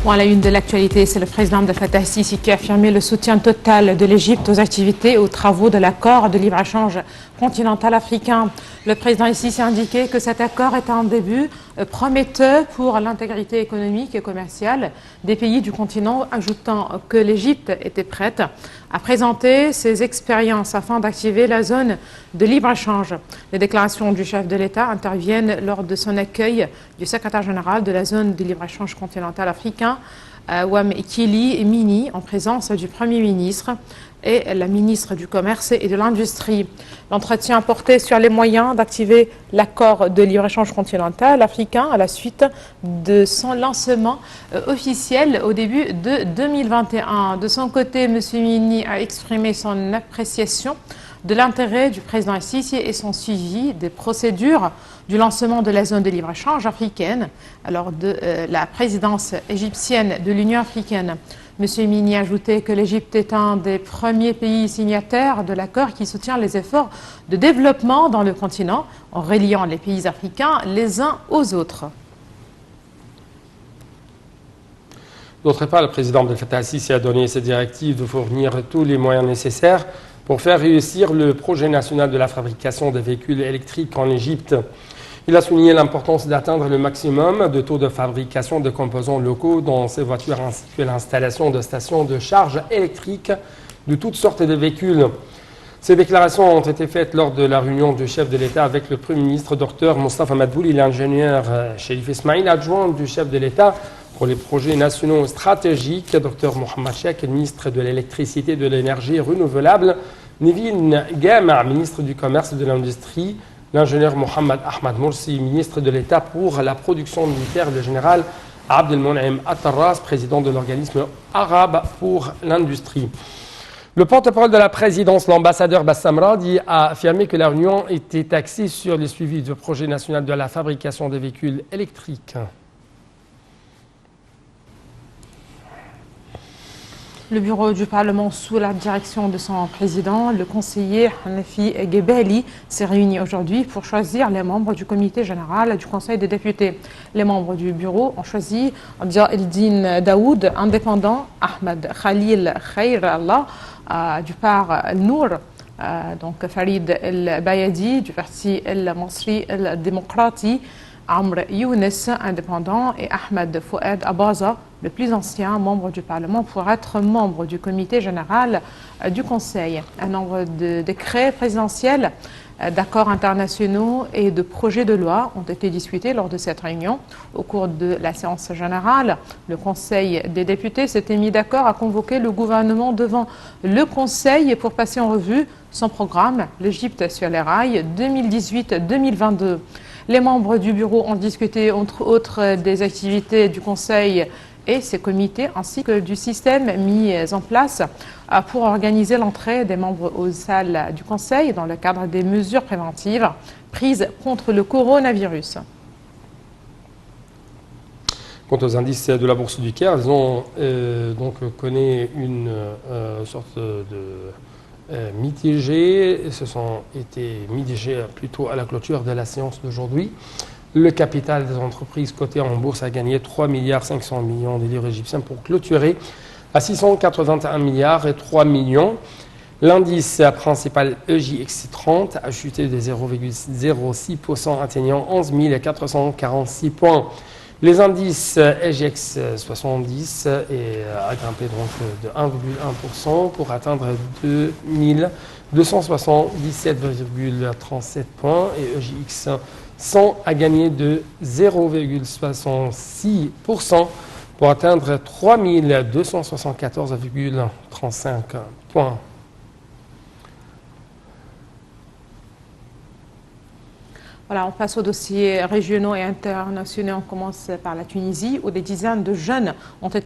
Bon, à la une de l'actualité, c'est le président Abdel Fattah el-Sisi qui a affirmé le soutien total de l'Égypte aux activités et aux travaux de l'accord de libre-échange continental africain. Le président el-Sisi a indiqué que cet accord est un début prometteur pour l'intégrité économique et commerciale des pays du continent, ajoutant que l'Égypte était prête à présenter ses expériences afin d'activer la zone de libre-échange. Les déclarations du chef de l'État interviennent lors de son accueil du secrétaire général de la zone de libre-échange continental africain, Wamekili Mini, en présence du Premier ministre et la ministre du Commerce et de l'Industrie. L'entretien portait sur les moyens d'activer l'accord de libre-échange continental africain à la suite de son lancement officiel au début de 2021. De son côté, M. Mini a exprimé son appréciation de l'intérêt du président el-Sisi et son suivi des procédures du lancement de la zone de libre-échange africaine lors de la présidence égyptienne de l'Union africaine. M. Mini a ajouté que l'Égypte est un des premiers pays signataires de l'accord qui soutient les efforts de développement dans le continent en reliant les pays africains les uns aux autres. D'autre part, le président Abdel Fattah el-Sisi a donné ses directives de fournir tous les moyens nécessaires pour faire réussir le projet national de la fabrication des véhicules électriques en Égypte. Il a souligné l'importance d'atteindre le maximum de taux de fabrication de composants locaux dans ces voitures ainsi que l'installation de stations de charge électrique de toutes sortes de véhicules. Ces déclarations ont été faites lors de la réunion du chef de l'État avec le Premier ministre Dr Mostafa Madbouli et l'ingénieur Cherif Ismail, adjoint du chef de l'État pour les projets nationaux stratégiques, Dr Mohamed Chek, le ministre de l'électricité et de l'énergie renouvelable, Nevin Gama, ministre du Commerce et de l'Industrie, l'ingénieur Mohamed Ahmad Morsi, ministre de l'État pour la production militaire, le général Abdelmonem Attarras, président de l'organisme arabe pour l'industrie. Le porte-parole de la présidence, l'ambassadeur Bassam Radi, a affirmé que la réunion était axée sur le suivi du projet national de la fabrication des véhicules électriques. Le bureau du Parlement, sous la direction de son président, le conseiller Hanafi Gebeli, s'est réuni aujourd'hui pour choisir les membres du comité général du Conseil des députés. Les membres du bureau ont choisi Dia Eldin Daoud, indépendant, Ahmed Khalil Khairallah, du Par Nour, donc Farid El Bayadi, du parti El Masri El Démocrati, Amr Younes, indépendant, et Ahmed Fouad Abaza, le plus ancien membre du Parlement, pour être membre du comité général du Conseil. Un nombre de décrets présidentiels, d'accords internationaux et de projets de loi ont été discutés lors de cette réunion. Au cours de la séance générale, le Conseil des députés s'était mis d'accord à convoquer le gouvernement devant le Conseil pour passer en revue son programme « L'Égypte sur les rails 2018-2022 ». Les membres du bureau ont discuté, entre autres, des activités du Conseil et ses comités, ainsi que du système mis en place pour organiser l'entrée des membres aux salles du Conseil dans le cadre des mesures préventives prises contre le coronavirus. Quant aux indices de la Bourse du Caire, ils ont donc connu une sorte de mitigés, se sont été mitigés plutôt à la clôture de la séance d'aujourd'hui. Le capital des entreprises cotées en bourse a gagné 3 milliards 500 millions de livres égyptiens pour clôturer à 681 milliards et 3 millions. L'indice principal EJX30 a chuté de 0,06%, atteignant 11 446 points. Les indices EGX 70 a grimpé donc de 1,1% pour atteindre 2277,37 points et EGX 100 a gagné de 0,66% pour atteindre 3274,35 points. Voilà, on passe aux dossiers régionaux et internationaux. On commence par la Tunisie, où des dizaines de jeunes ont été